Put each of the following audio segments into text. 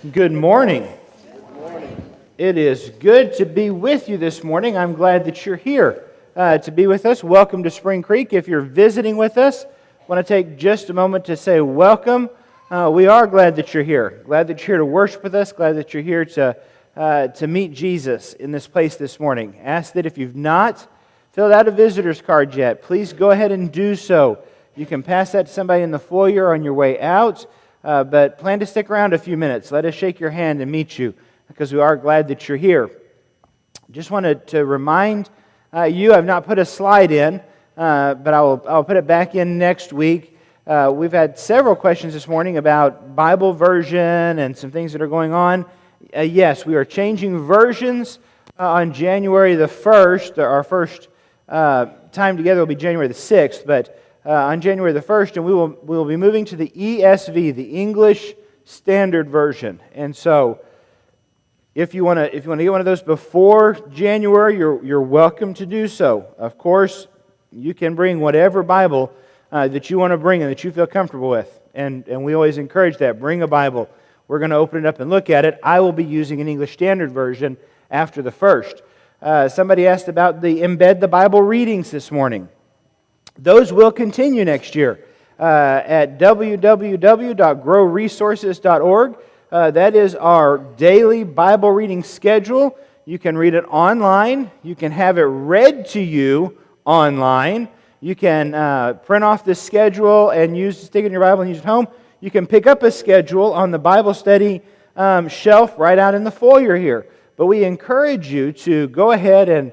Good morning. It is good to be with you this morning. I'm glad that you're here to be with us. Welcome to Spring Creek. If you're visiting with us, I want to take just a moment to say welcome. We are glad that you're here. Glad that you're here to worship with us. Glad that you're here to meet Jesus in this place this morning. Ask that if you've not filled out a visitor's card yet, please go ahead and do so. You can pass that to somebody in the foyer on your way out. But plan to stick around a few minutes. Let us shake your hand and meet you, because we are glad that you're here. Just wanted to remind you, I've not put a slide in, but I'll put it back in next week. We've had several questions this morning about Bible version and some things that are going on. Yes, we are changing versions on January the 1st. Our first time together will be January the 6th, but on January the 1st, and we will be moving to the ESV, the English Standard Version. And so, if you want to get one of those before January, you're welcome to do so. Of course, you can bring whatever Bible that you want to bring and that you feel comfortable with. And we always encourage that. Bring a Bible. We're going to open it up and look at it. I will be using an English Standard Version after the 1st. Somebody asked about the Embed the Bible readings this morning. Those will continue next year at www.growresources.org. That is our daily Bible reading schedule. You can read it online. You can have it read to you online. You can print off the schedule and stick it in your Bible and use it at home. You can pick up a schedule on the Bible study shelf right out in the foyer here. But we encourage you to go ahead and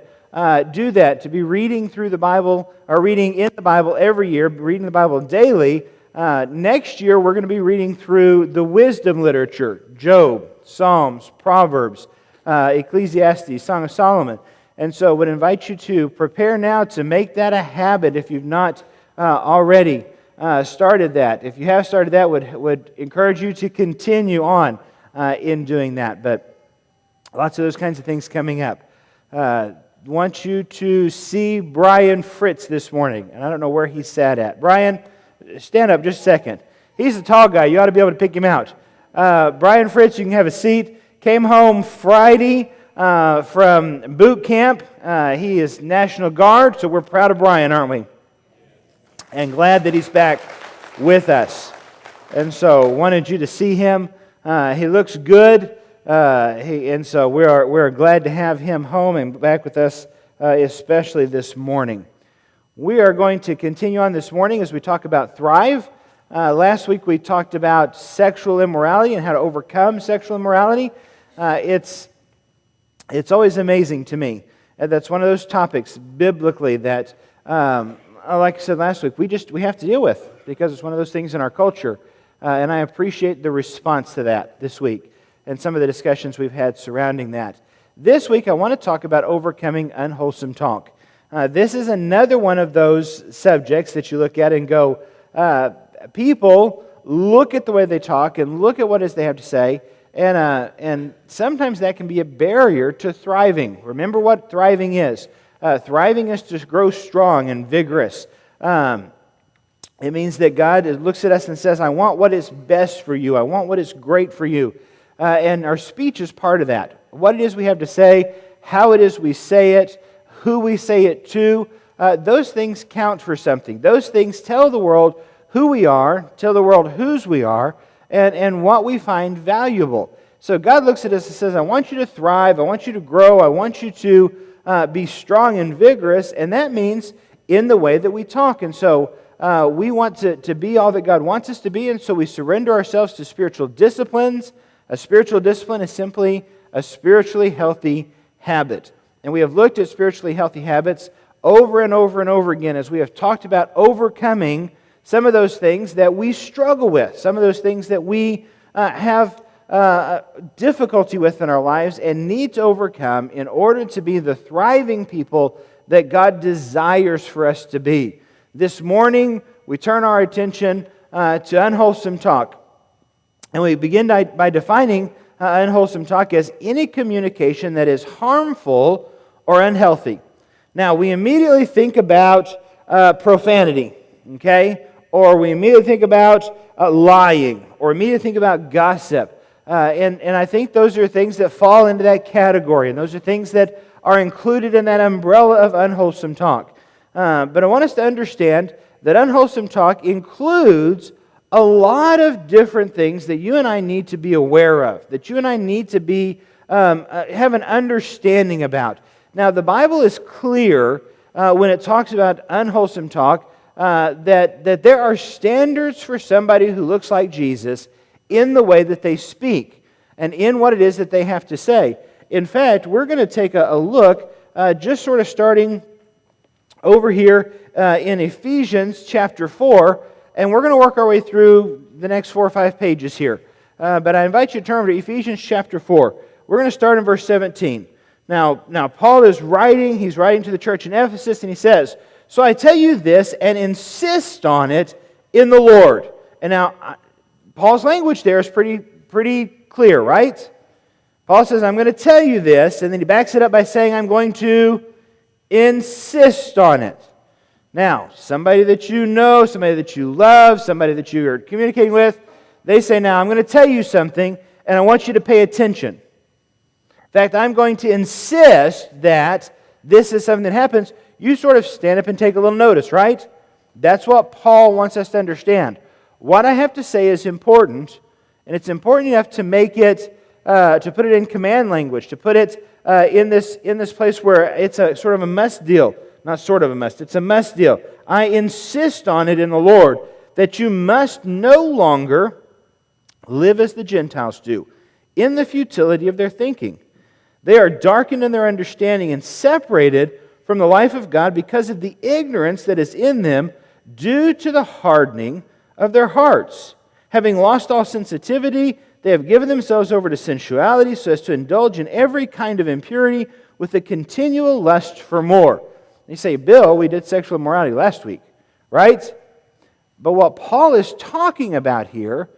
do that, to be reading through the Bible, or reading in the Bible every year, reading the Bible daily. Next year, we're going to be reading through the wisdom literature, Job, Psalms, Proverbs, Ecclesiastes, Song of Solomon. And so I would invite you to prepare now to make that a habit if you've not already started that. If you have started that, would encourage you to continue on in doing that. But lots of those kinds of things coming up. Want you to see Brian Fritz this morning. And I don't know where he sat at. Brian, stand up just a second. He's a tall guy. You ought to be able to pick him out. Brian Fritz, you can have a seat. Came home Friday from boot camp. He is National Guard, so we're proud of Brian, aren't we? And glad that he's back with us. And so wanted you to see him. He looks good. And so we're glad to have him home and back with us, especially this morning. We are going to continue on this morning as we talk about Thrive. Last week we talked about sexual immorality and how to overcome sexual immorality. It's always amazing to me. That's one of those topics biblically that, like I said last week, we have to deal with, because it's one of those things in our culture. And I appreciate the response to that this week, and some of the discussions we've had surrounding that. This week, I want to talk about overcoming unwholesome talk. This is another one of those subjects that you look at and go, people look at the way they talk and look at what it is they have to say, and sometimes that can be a barrier to thriving. Remember what thriving is. Thriving is to grow strong and vigorous. It means that God looks at us and says, I want what is best for you. I want what is great for you. And our speech is part of that. What it is we have to say, how it is we say it, who we say it to, those things count for something. Those things tell the world who we are, tell the world whose we are, and what we find valuable. So God looks at us and says, I want you to thrive, I want you to grow, I want you to be strong and vigorous, and that means in the way that we talk. And so we want to be all that God wants us to be, and so we surrender ourselves to spiritual disciplines. A spiritual discipline is simply a spiritually healthy habit. And we have looked at spiritually healthy habits over and over and over again as we have talked about overcoming some of those things that we struggle with, some of those things that we have difficulty with in our lives and need to overcome in order to be the thriving people that God desires for us to be. This morning, we turn our attention to unwholesome talk. And we begin by defining unwholesome talk as any communication that is harmful or unhealthy. Now, we immediately think about profanity, okay? Or we immediately think about lying, or immediately think about gossip. And I think those are things that fall into that category, and those are things that are included in that umbrella of unwholesome talk. But I want us to understand that unwholesome talk includes a lot of different things that you and I need to be aware of, that you and I need to be have an understanding about. Now, the Bible is clear when it talks about unwholesome talk that there are standards for somebody who looks like Jesus in the way that they speak and in what it is that they have to say. In fact, we're going to take a look just sort of starting over here in Ephesians chapter 4, and we're going to work our way through the next 4 or 5 pages here. But I invite you to turn to Ephesians chapter 4. We're going to start in verse 17. Now Paul is writing, he's writing to the church in Ephesus, and he says, "So I tell you this and insist on it in the Lord." And now, Paul's language there is pretty clear, right? Paul says, "I'm going to tell you this," and then he backs it up by saying, "I'm going to insist on it." Now, somebody that you know, somebody that you love, somebody that you are communicating with, they say, "Now, I'm going to tell you something, and I want you to pay attention. In fact, I'm going to insist that this is something that happens." You sort of stand up and take a little notice, right? That's what Paul wants us to understand. What I have to say is important, and it's important enough to make it, to put it in command language, to put it in this place where it's a sort of a must deal. Not sort of a must, it's a must deal. "I insist on it in the Lord, that you must no longer live as the Gentiles do, in the futility of their thinking. They are darkened in their understanding and separated from the life of God because of the ignorance that is in them due to the hardening of their hearts. Having lost all sensitivity, they have given themselves over to sensuality so as to indulge in every kind of impurity with a continual lust for more." You say, "Bill, we did sexual immorality last week," right? But what Paul is talking about here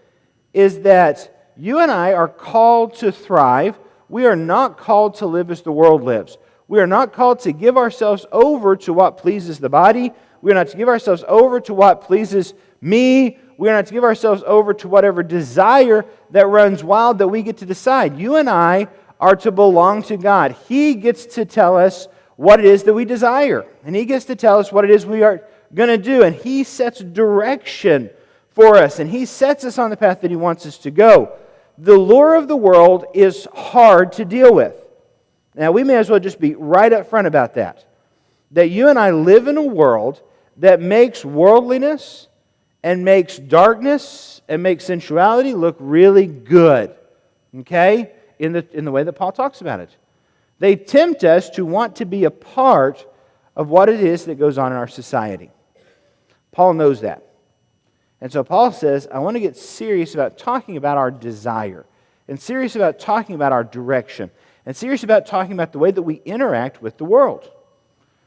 is that you and I are called to thrive. We are not called to live as the world lives. We are not called to give ourselves over to what pleases the body. We are not to give ourselves over to what pleases me. We are not to give ourselves over to whatever desire that runs wild that we get to decide. You and I are to belong to God. He gets to tell us what it is that we desire. And He gets to tell us what it is we are going to do. And He sets direction for us. And He sets us on the path that He wants us to go. The lure of the world is hard to deal with. Now, we may as well just be right up front about that. That you and I live in a world that makes worldliness and makes darkness and makes sensuality look really good. Okay? In the way that Paul talks about it. They tempt us to want to be a part of what it is that goes on in our society. Paul knows that. And so Paul says, I want to get serious about talking about our desire, and serious about talking about our direction, and serious about talking about the way that we interact with the world.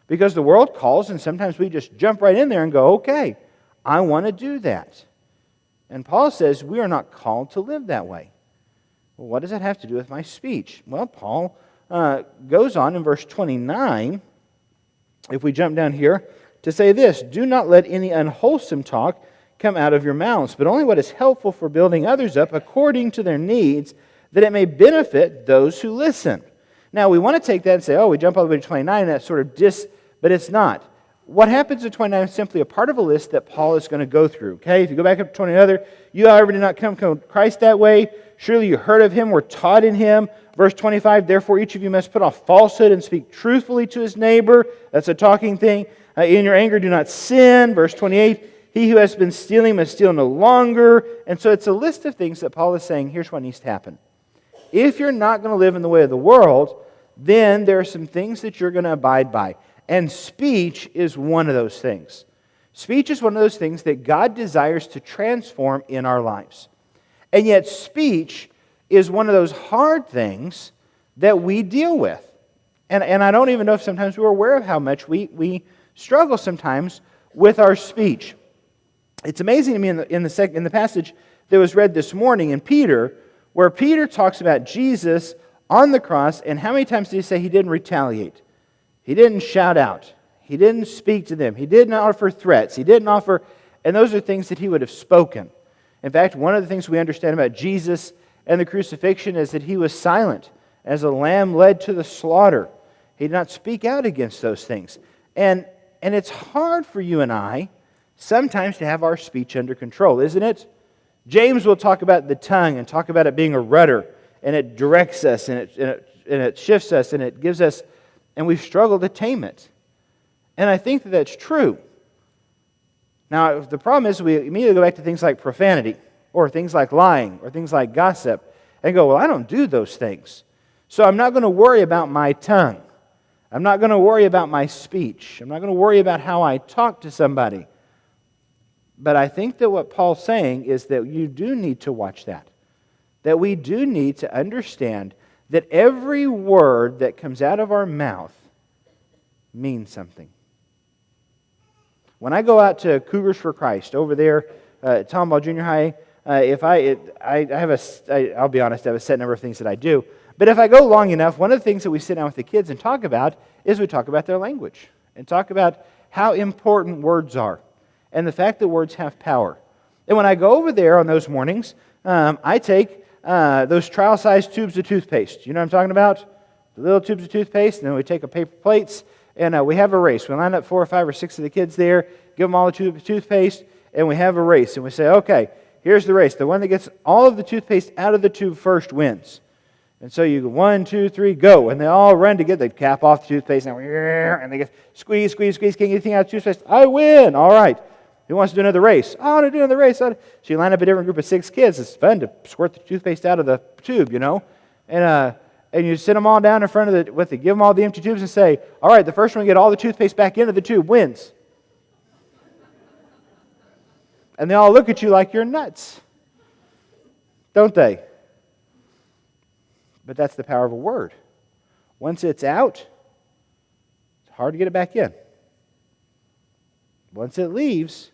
Because the world calls, and sometimes we just jump right in there and go, okay, I want to do that. And Paul says we are not called to live that way. Well, what does that have to do with my speech? Well, Paul goes on in verse 29, if we jump down here, to say this: "Do not let any unwholesome talk come out of your mouths, but only what is helpful for building others up according to their needs, that it may benefit those who listen." Now, we want to take that and say, oh, we jump all the way to 29, and that's sort of but it's not. What happens at 29 is simply a part of a list that Paul is going to go through. Okay, if you go back up to 29, "You, however, did not come to Christ that way. Surely you heard of Him, were taught in Him." Verse 25, "Therefore each of you must put off falsehood and speak truthfully to his neighbor." That's a talking thing. "In your anger do not sin." Verse 28, "He who has been stealing must steal no longer." And so it's a list of things that Paul is saying, here's what needs to happen. If you're not going to live in the way of the world, then there are some things that you're going to abide by. And speech is one of those things. Speech is one of those things that God desires to transform in our lives. And yet speech is one of those hard things that we deal with. And I don't even know if sometimes we're aware of how much we struggle sometimes with our speech. It's amazing to me in the passage that was read this morning in Peter, where Peter talks about Jesus on the cross, and how many times did he say he didn't retaliate? He didn't shout out. He didn't speak to them. He didn't offer threats. He didn't offer, and those are things that he would have spoken. In fact, one of the things we understand about Jesus and the crucifixion is that he was silent, as a lamb led to the slaughter. He did not speak out against those things. And it's hard for you and I sometimes to have our speech under control, isn't it? James will talk about the tongue and talk about it being a rudder, and it directs us, and it shifts us, and it gives us, and we struggle to tame it. And I think that that's true. Now, the problem is we immediately go back to things like profanity, or things like lying, or things like gossip, and go, well, I don't do those things. So I'm not going to worry about my tongue. I'm not going to worry about my speech. I'm not going to worry about how I talk to somebody. But I think that what Paul's saying is that you do need to watch that. That we do need to understand that every word that comes out of our mouth means something. When I go out to Cougars for Christ over there at Tomball Junior High, I'll be honest, I have a set number of things that I do. But if I go long enough, one of the things that we sit down with the kids and talk about is we talk about their language and talk about how important words are and the fact that words have power. And when I go over there on those mornings, I take those trial-sized tubes of toothpaste. You know what I'm talking about? The little tubes of toothpaste, and then we take a paper plates, and we have a race. We line up 4 or 5 or 6 of the kids there, give them all the tube of toothpaste, and we have a race. And we say, okay, here's the race. The one that gets all of the toothpaste out of the tube first wins. And so you go 1, 2, 3, go. And they all run together. They cap off the toothpaste, and they get squeeze, squeeze, squeeze. Can't get anything out of the toothpaste. I win. All right. Who wants to do another race? Oh, I want to do another race. So you line up a different group of 6 kids. It's fun to squirt the toothpaste out of the tube, you know. And you sit them all down in front of give them all the empty tubes and say, all right, the first one to get all the toothpaste back into the tube wins. And they all look at you like you're nuts. Don't they? But that's the power of a word. Once it's out, it's hard to get it back in. Once it leaves,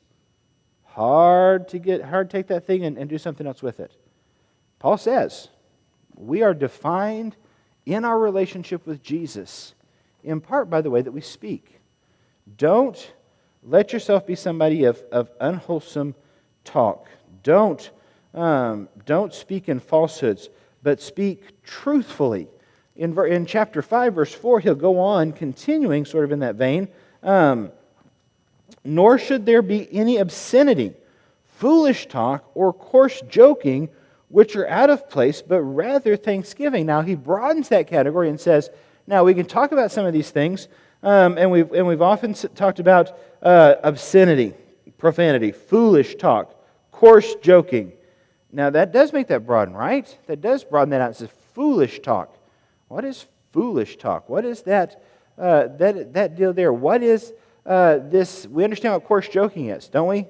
hard to take that thing and do something else with it. Paul says, we are defined in our relationship with Jesus, in part by the way that we speak. Don't let yourself be somebody of unwholesome talk. Don't speak in falsehoods, but speak truthfully. In chapter 5, verse 4, he'll go on, continuing sort of in that vein, nor should there be any obscenity, foolish talk, or coarse joking, which are out of place, but rather thanksgiving. Now, he broadens that category and says, now we can talk about some of these things, and we've often talked about obscenity, profanity, foolish talk, coarse joking. Now, that does make that broaden, right? That does broaden that out. It says foolish talk. What is foolish talk? What is that deal there? What is this? We understand what coarse joking is, don't we?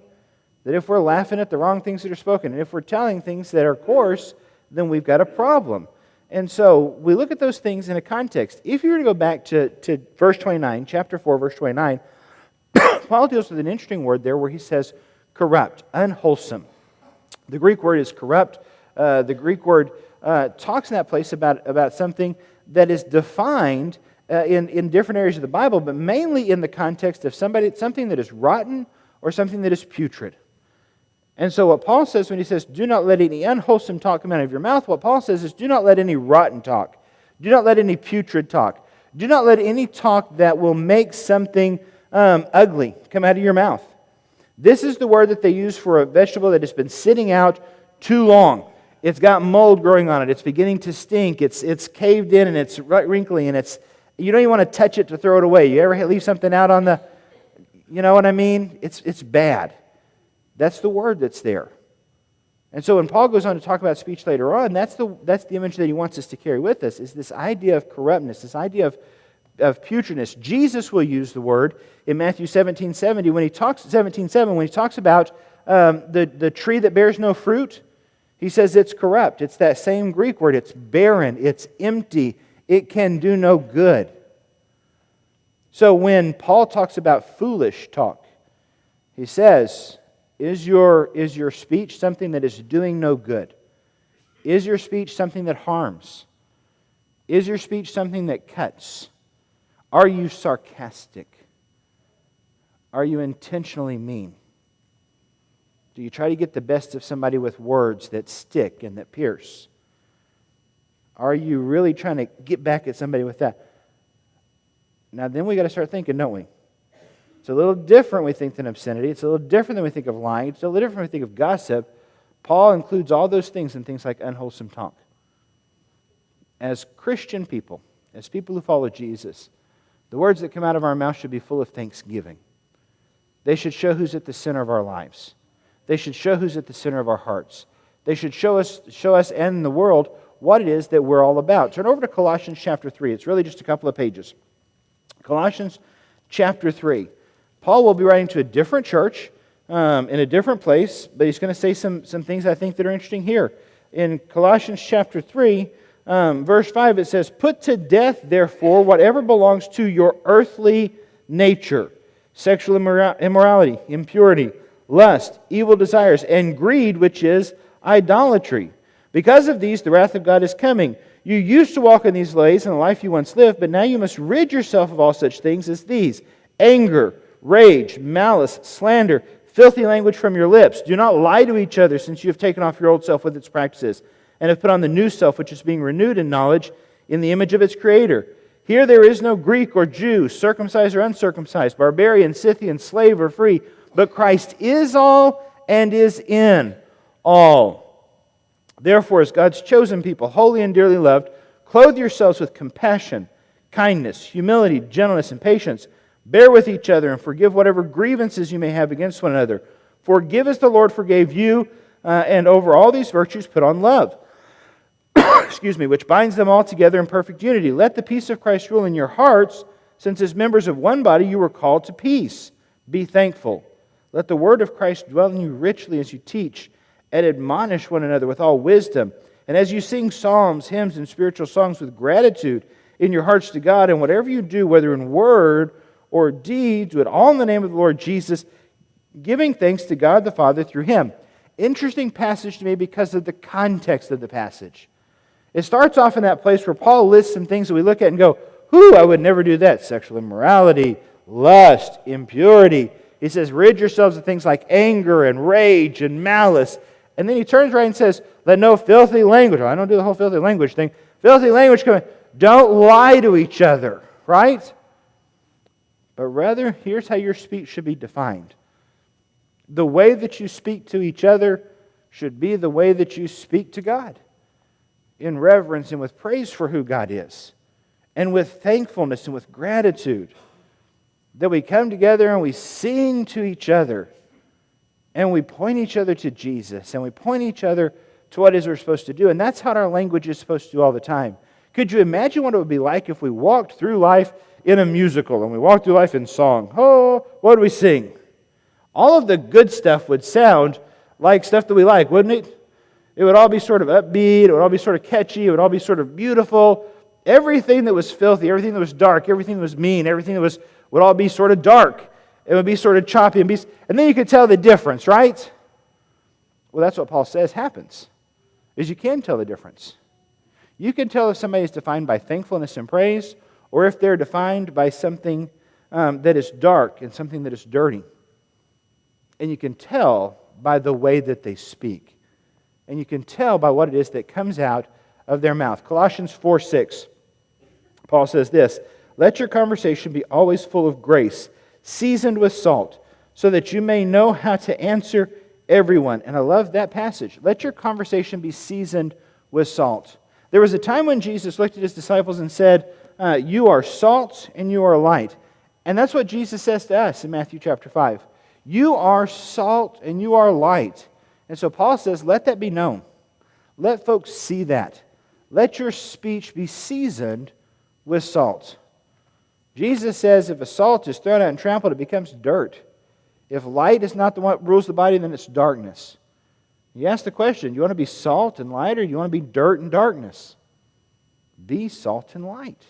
That if we're laughing at the wrong things that are spoken, and if we're telling things that are coarse, then we've got a problem. And so we look at those things in a context. If you were to go back to verse 29, chapter 4, verse 29, Paul deals with an interesting word there where he says corrupt, unwholesome. The Greek word is corrupt. The Greek word talks in that place about something that is defined in different areas of the Bible, but mainly in the context of something that is rotten or something that is putrid. And so what Paul says when he says, do not let any unwholesome talk come out of your mouth, what Paul says is, do not let any rotten talk, do not let any putrid talk, do not let any talk that will make something ugly come out of your mouth. This is the word that they use for a vegetable that has been sitting out too long. It's got mold growing on it. It's beginning to stink. It's caved in and it's wrinkly and you don't even want to touch it to throw it away. You ever leave something out on the, you know what I mean? It's bad. That's the word that's there. And so when Paul goes on to talk about speech later on, that's the image that he wants us to carry with us, is this idea of corruptness, this idea of putridness. Jesus will use the word in Matthew 17:7 when he talks about the tree that bears no fruit. He says it's corrupt. It's that same Greek word. It's barren. It's empty. It can do no good. So when Paul talks about foolish talk, he says, is your speech something that is doing no good? Is your speech something that harms? Is your speech something that cuts? Are you sarcastic? Are you intentionally mean? Do you try to get the best of somebody with words that stick and that pierce? Are you really trying to get back at somebody with that? Now then we got to start thinking, don't we? It's a little different, we think, than obscenity. It's a little different than we think of lying. It's a little different than we think of gossip. Paul includes all those things in things like unwholesome talk. As Christian people, as people who follow Jesus, the words that come out of our mouth should be full of thanksgiving. They should show who's at the center of our lives. They should show who's at the center of our hearts. They should show us and the world what it is that we're all about. Turn over to Colossians chapter 3. It's really just a couple of pages. Colossians chapter 3. Paul will be writing to a different church in a different place, but he's going to say some things I think that are interesting here. In Colossians chapter 3, verse 5, it says, "Put to death, therefore, whatever belongs to your earthly nature, sexual immorality, impurity, lust, evil desires, and greed, which is idolatry. Because of these, the wrath of God is coming. You used to walk in these ways in the life you once lived, but now you must rid yourself of all such things as these: anger, rage, malice, slander, filthy language from your lips. Do not lie to each other, since you have taken off your old self with its practices, and have put on the new self, which is being renewed in knowledge in the image of its Creator. Here there is no Greek or Jew, circumcised or uncircumcised, barbarian, Scythian, slave or free, but Christ is all and is in all. Therefore, as God's chosen people, holy and dearly loved, clothe yourselves with compassion, kindness, humility, gentleness, and patience. Bear with each other and forgive whatever grievances you may have against one another. Forgive as the Lord forgave you, and over all these virtues put on love, which binds them all together in perfect unity. Let the peace of Christ rule in your hearts, since as members of one body you were called to peace. Be thankful. Let the word of Christ dwell in you richly as you teach and admonish one another with all wisdom. And as you sing psalms, hymns, and spiritual songs with gratitude in your hearts to God, and whatever you do, whether in word or deed, do it all in the name of the Lord Jesus, giving thanks to God the Father through Him." Interesting passage to me because of the context of the passage. It starts off in that place where Paul lists some things that we look at and go, I would never do that. Sexual immorality, lust, impurity. He says, rid yourselves of things like anger and rage and malice. And then he turns right and says, let no filthy language. I don't do the whole filthy language thing. Filthy language come in. Don't lie to each other, right? But rather, here's how your speech should be defined. The way that you speak to each other should be the way that you speak to God, in reverence and with praise for who God is, and with thankfulness and with gratitude. That we come together and we sing to each other, and we point each other to Jesus, and we point each other to what it is we're supposed to do. And that's how our language is supposed to do all the time. Could you imagine what it would be like if we walked through life in a musical, and we walked through life in song? Oh, what do we sing? All of the good stuff would sound like stuff that we like, wouldn't it? It would all be sort of upbeat, it would all be sort of catchy, it would all be sort of beautiful. Everything that was filthy, everything that was dark, everything that was mean, everything that would all be sort of dark. It would be sort of choppy, and then you could tell the difference, right? Well, that's what Paul says happens, is you can tell the difference. You can tell if somebody is defined by thankfulness and praise, or if they're defined by something that is dark and something that is dirty. And you can tell by the way that they speak. And you can tell by what it is that comes out of their mouth. Colossians 4:6, Paul says this, let your conversation be always full of grace, seasoned with salt, so that you may know how to answer everyone. And I love that passage. Let your conversation be seasoned with salt. There was a time when Jesus looked at His disciples and said, you are salt and you are light. And that's what Jesus says to us in Matthew chapter 5. You are salt and you are light. And so Paul says, let that be known. Let folks see that. Let your speech be seasoned with salt. Jesus says if a salt is thrown out and trampled, it becomes dirt. If light is not the one that rules the body, then it's darkness. You ask the question, do you want to be salt and light, or do you want to be dirt and darkness? Be salt and light.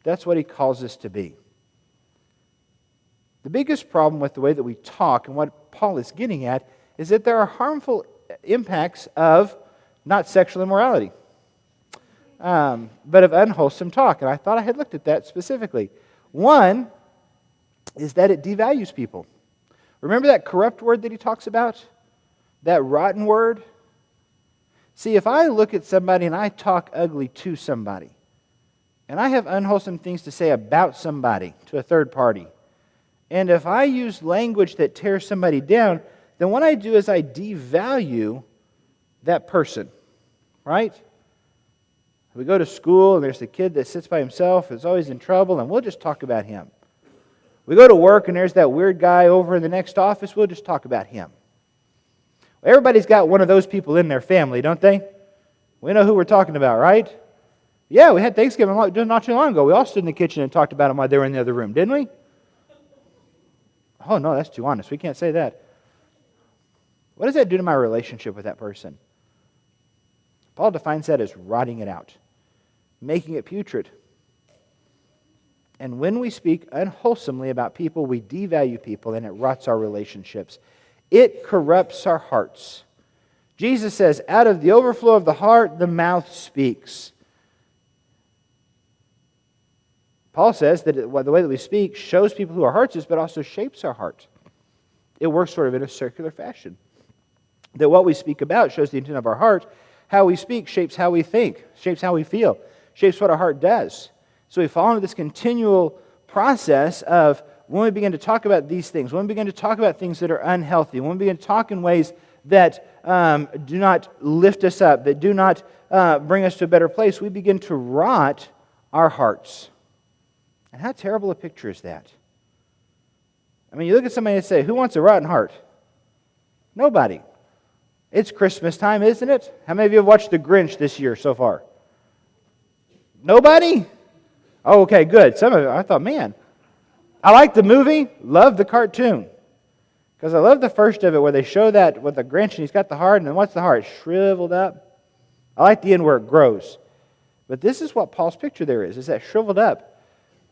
That's what He calls us to be. The biggest problem with the way that we talk, and what Paul is getting at, is that there are harmful impacts of not sexual immorality, but of unwholesome talk. And I thought I had looked at that specifically. One is that it devalues people. Remember that corrupt word that he talks about? That rotten word? See, if I look at somebody and I talk ugly to somebody, and I have unwholesome things to say about somebody to a third party, and if I use language that tears somebody down, then what I do is I devalue that person, right? We go to school and there's the kid that sits by himself, is always in trouble, and we'll just talk about him. We go to work and there's that weird guy over in the next office, we'll just talk about him. Everybody's got one of those people in their family, don't they? We know who we're talking about, right? Yeah, we had Thanksgiving not too long ago. We all stood in the kitchen and talked about them while they were in the other room, didn't we? Oh, no, that's too honest. We can't say that. What does that do to my relationship with that person? Paul defines that as rotting it out, making it putrid. And when we speak unwholesomely about people, we devalue people and it rots our relationships. It corrupts our hearts. Jesus says, out of the overflow of the heart, the mouth speaks. Paul says that the way that we speak shows people who our hearts is, but also shapes our heart. It works sort of in a circular fashion. That what we speak about shows the intent of our heart. How we speak shapes how we think, shapes how we feel, shapes what our heart does. So we fall into this continual process of when we begin to talk about these things, when we begin to talk about things that are unhealthy, when we begin to talk in ways that do not lift us up, that do not bring us to a better place, we begin to rot our hearts. And how terrible a picture is that? I mean, you look at somebody and say, who wants a rotten heart? Nobody. It's Christmas time, isn't it? How many of you have watched The Grinch this year so far? Nobody? Oh, okay, good. Some of you, I thought, man, I like the movie, love the cartoon. Because I love the first of it where they show that with the Grinch and he's got the heart, and then what's the heart? Shriveled up. I like the end where it grows. But this is what Paul's picture there is that shriveled up.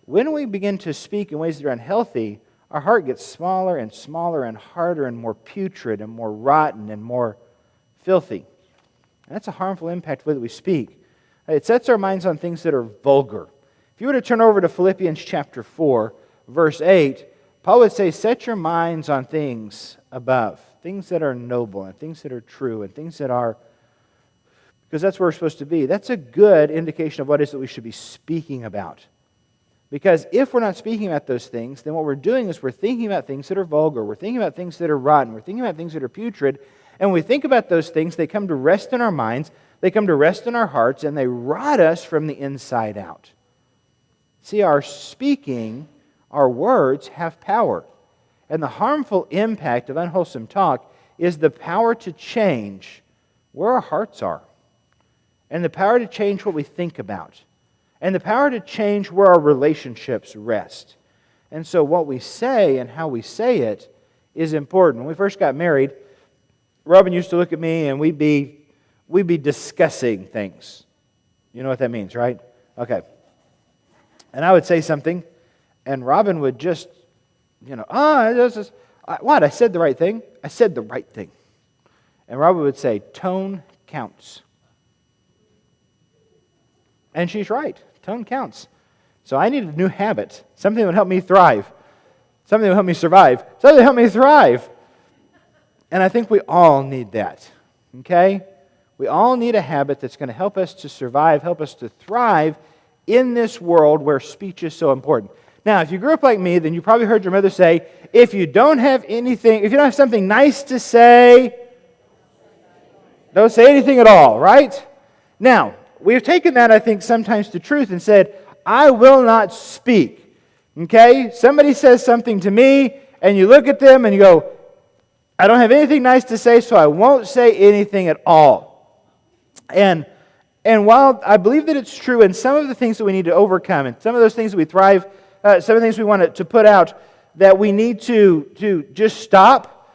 When we begin to speak in ways that are unhealthy, our heart gets smaller and smaller and harder and more putrid and more rotten and more filthy. And that's a harmful impact of the way that we speak. It sets our minds on things that are vulgar. If you were to turn over to Philippians chapter 4, verse 8, Paul would say, set your minds on things above, things that are noble and things that are true and things that are, because that's where we're supposed to be. That's a good indication of what it is that we should be speaking about. Because if we're not speaking about those things, then what we're doing is we're thinking about things that are vulgar, we're thinking about things that are rotten, we're thinking about things that are putrid, and when we think about those things, they come to rest in our minds, they come to rest in our hearts, and they rot us from the inside out. See, our speaking, our words have power. And the harmful impact of unwholesome talk is the power to change where our hearts are, and the power to change what we think about, and the power to change where our relationships rest. And so what we say and how we say it is important. When we first got married, Robin used to look at me and we'd be discussing things. You know what that means, right? Okay. And I would say something, and Robin would just, what? I said the right thing? I said the right thing. And Robin would say, tone counts. And she's right. Tone counts. So I needed a new habit. Something that would help me thrive. Something that would help me survive. Something that would help me thrive. And I think we all need that. Okay? We all need a habit that's going to help us to survive, help us to thrive in this world where speech is so important. Now, if you grew up like me, then you probably heard your mother say, if you don't have something nice to say, don't say anything at all, right? Now, we've taken that, I think, sometimes to truth and said, I will not speak. Okay? Somebody says something to me, and you look at them and you go, I don't have anything nice to say, so I won't say anything at all. And while I believe that it's true, and some of the things that we need to overcome, and some of those things that we thrive, some of the things we want to put out, that we need to just stop,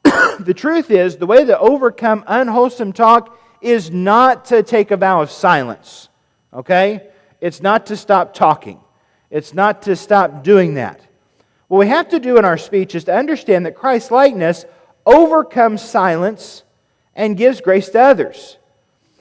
the truth is, the way to overcome unwholesome talk is not to take a vow of silence. Okay? It's not to stop talking. It's not to stop doing that. What we have to do in our speech is to understand that Christ's likeness overcomes silence and gives grace to others.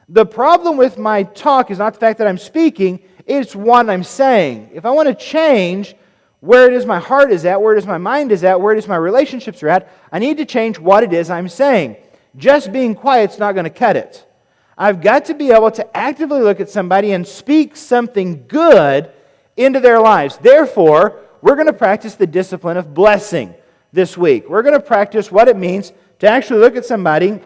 The problem with my talk is not the fact that I'm speaking, it's what I'm saying. If I want to change where it is my heart is at, where it is my mind is at, where it is my relationships are at, I need to change what it is I'm saying. Just being quiet's not going to cut it. I've got to be able to actively look at somebody and speak something good into their lives. Therefore, we're going to practice the discipline of blessing this week. We're going to practice what it means to actually look at somebody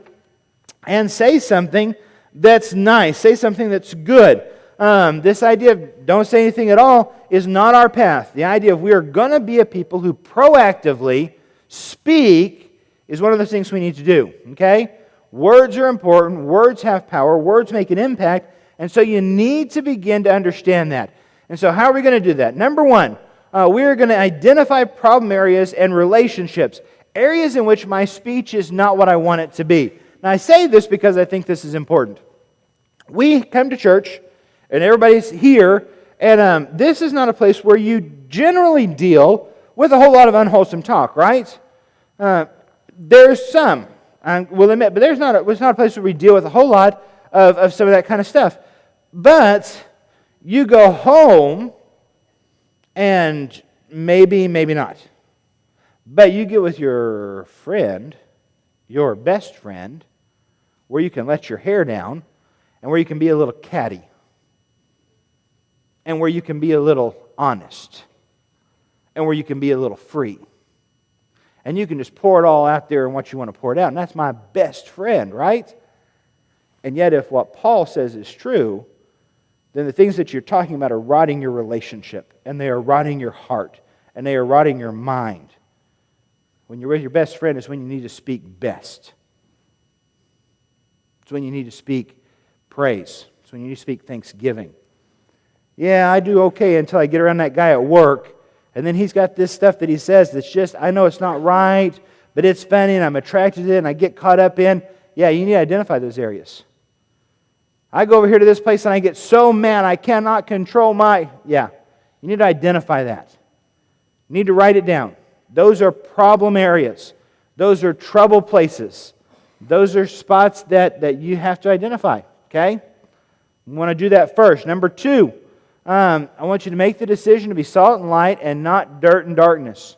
and say something that's nice, say something that's good. This idea of don't say anything at all is not our path. The idea of we are going to be a people who proactively speak is one of the things we need to do, okay? Words are important. Words have power. Words make an impact. And so you need to begin to understand that. And so how are we going to do that? Number one, we are going to identify problem areas and relationships, areas in which my speech is not what I want it to be. Now, I say this because I think this is important. We come to church, and everybody's here, and this is not a place where you generally deal with a whole lot of unwholesome talk, right? There's some, I will admit, but it's not a place where we deal with a whole lot of some of that kind of stuff. But you go home, and maybe not. But you get with your friend, your best friend, where you can let your hair down, and where you can be a little catty, and where you can be a little honest, and where you can be a little free. And you can just pour it all out there and what you want to pour it out. And that's my best friend, right? And yet if what Paul says is true, then the things that you're talking about are rotting your relationship, and they are rotting your heart, and they are rotting your mind. When you're with your best friend is when you need to speak best. It's when you need to speak praise. It's when you need to speak thanksgiving. Yeah, I do okay until I get around that guy at work, and then he's got this stuff that he says that's just, I know it's not right, but it's funny, and I'm attracted to it, and I get caught up in. Yeah, you need to identify those areas. I go over here to this place, and I get so mad, I cannot control my... Yeah, you need to identify that. You need to write it down. Those are problem areas. Those are trouble places. Those are spots that you have to identify, okay? You want to do that first. Number two, I want you to make the decision to be salt and light and not dirt and darkness.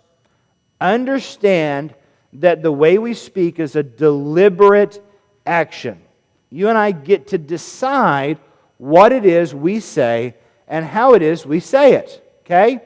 Understand that the way we speak is a deliberate action. You and I get to decide what it is we say and how it is we say it, okay?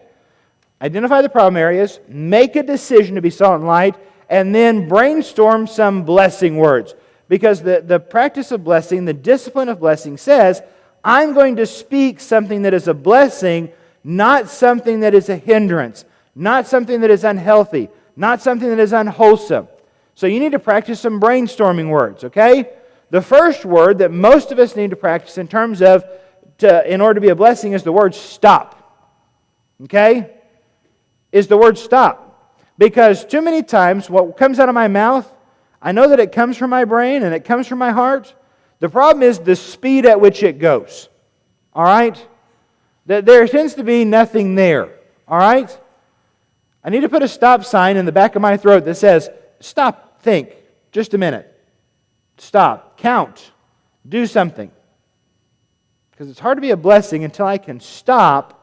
Identify the problem areas, make a decision to be salt and light, and then brainstorm some blessing words. Because the practice of blessing, the discipline of blessing says, I'm going to speak something that is a blessing, not something that is a hindrance, not something that is unhealthy, not something that is unwholesome. So you need to practice some brainstorming words, okay? The first word that most of us need to practice in terms of, in order to be a blessing, is the word stop. Okay? Is the word stop. Because too many times what comes out of my mouth, I know that it comes from my brain and it comes from my heart. The problem is the speed at which it goes. All right? There tends to be nothing there. All right? I need to put a stop sign in the back of my throat that says, stop, think, just a minute. Stop, count, do something. Because it's hard to be a blessing until I can stop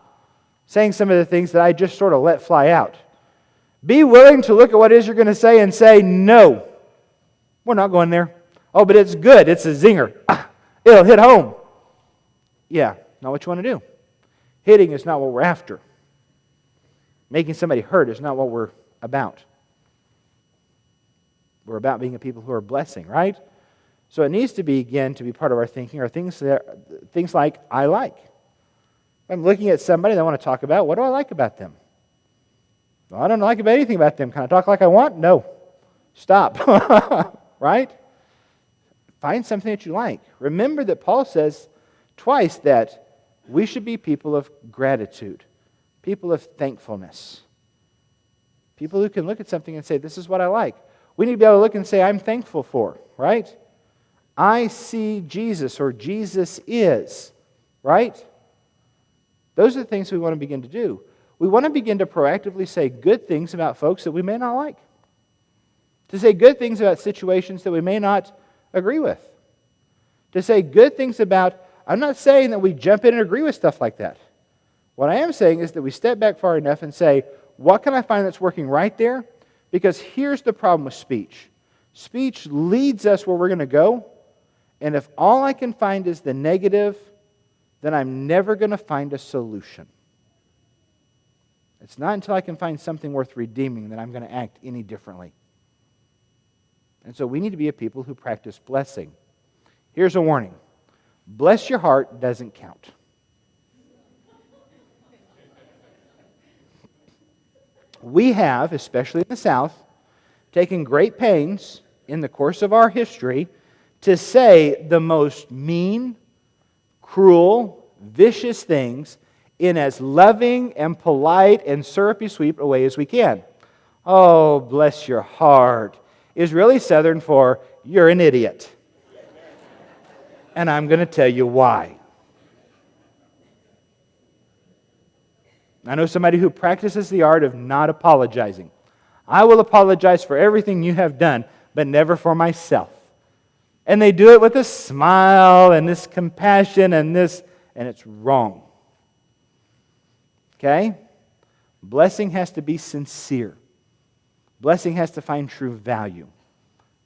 saying some of the things that I just sort of let fly out. Be willing to look at what it is you're going to say and say, no, we're not going there. Oh, but it's good. It's a zinger. It'll hit home. Yeah, not what you want to do. Hitting is not what we're after. Making somebody hurt is not what we're about. We're about being a people who are blessing, right? So it needs to begin to be part of our thinking, or things like, I like. If I'm looking at somebody that I want to talk about, what do I like about them? Well, I don't like anything about them. Can I talk like I want? No. Stop. Right? Find something that you like. Remember that Paul says twice that we should be people of gratitude, people of thankfulness, people who can look at something and say, this is what I like. We need to be able to look and say, I'm thankful for, right? I see Jesus, or Jesus is, right? Those are the things we want to begin to do. We want to begin to proactively say good things about folks that we may not like. To say good things about situations that we may not agree with. To say good things about, I'm not saying that we jump in and agree with stuff like that. What I am saying is that we step back far enough and say, what can I find that's working right there? Because here's the problem with speech. Speech leads us where we're going to go, And if all I can find is the negative, then I'm never going to find a solution. It's not until I can find something worth redeeming that I'm going to act any differently. And so we need to be a people who practice blessing. Here's a warning. Bless your heart doesn't count. We have, especially in the South, taken great pains in the course of our history to say the most mean, cruel, vicious things in as loving and polite and syrupy sweet a way as we can. Oh, bless your heart is really Southern for you're an idiot. And I'm going to tell you why. I know somebody who practices the art of not apologizing. I will apologize for everything you have done, but never for myself. And they do it with a smile and this compassion and it's wrong. Okay? Blessing has to be sincere. Blessing has to find true value.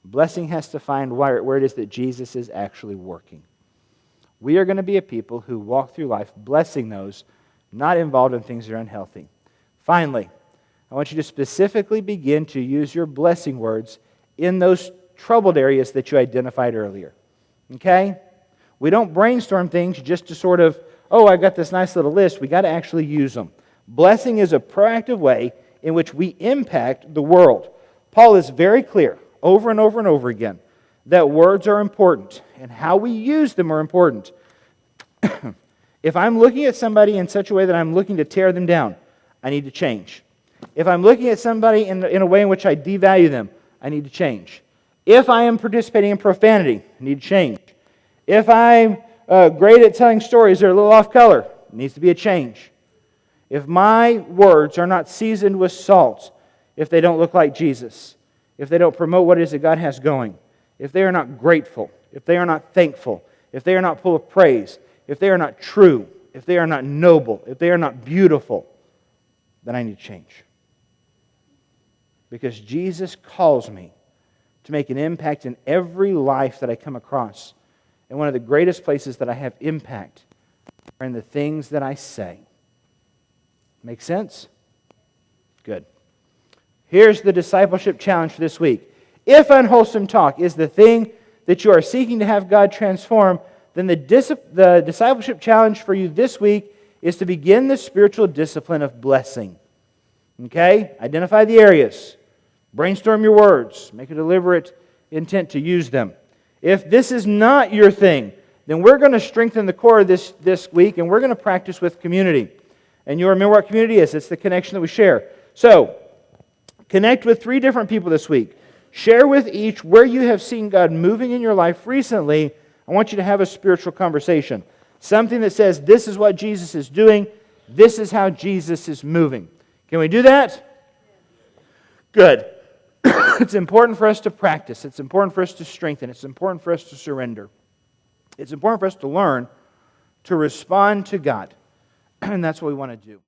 Blessing has to find where it is that Jesus is actually working. We are going to be a people who walk through life blessing those not involved in things that are unhealthy. Finally, I want you to specifically begin to use your blessing words in those troubled areas that you identified earlier. Okay? We don't brainstorm things just to sort of, oh, I got this nice little list. We got to actually use them. Blessing is a proactive way in which we impact the world. Paul is very clear over and over and over again that words are important and how we use them are important. If I'm looking at somebody in such a way that I'm looking to tear them down, I need to change. If I'm looking at somebody in a way in which I devalue them, I need to change. If I am participating in profanity, I need to change. If I'm great at telling stories that are a little off color, it needs to be a change. If my words are not seasoned with salt, if they don't look like Jesus, if they don't promote what it is that God has going, if they are not grateful, if they are not thankful, if they are not full of praise, if they are not true, if they are not noble, if they are not beautiful, then I need to change. Because Jesus calls me to make an impact in every life that I come across. And one of the greatest places that I have impact are in the things that I say. Make sense? Good. Here's the discipleship challenge for this week. If unwholesome talk is the thing that you are seeking to have God transform, then the discipleship challenge for you this week is to begin the spiritual discipline of blessing. Okay? Identify the areas. Brainstorm your words. Make a deliberate intent to use them. If this is not your thing, then we're going to strengthen the core this week, and we're going to practice with community. And you remember what community is. It's the connection that we share. So, connect with 3 different people this week. Share with each where you have seen God moving in your life recently. I want you to have a spiritual conversation. Something that says, this is what Jesus is doing. This is how Jesus is moving. Can we do that? Good. It's important for us to practice. It's important for us to strengthen. It's important for us to surrender. It's important for us to learn to respond to God. And that's what we want to do.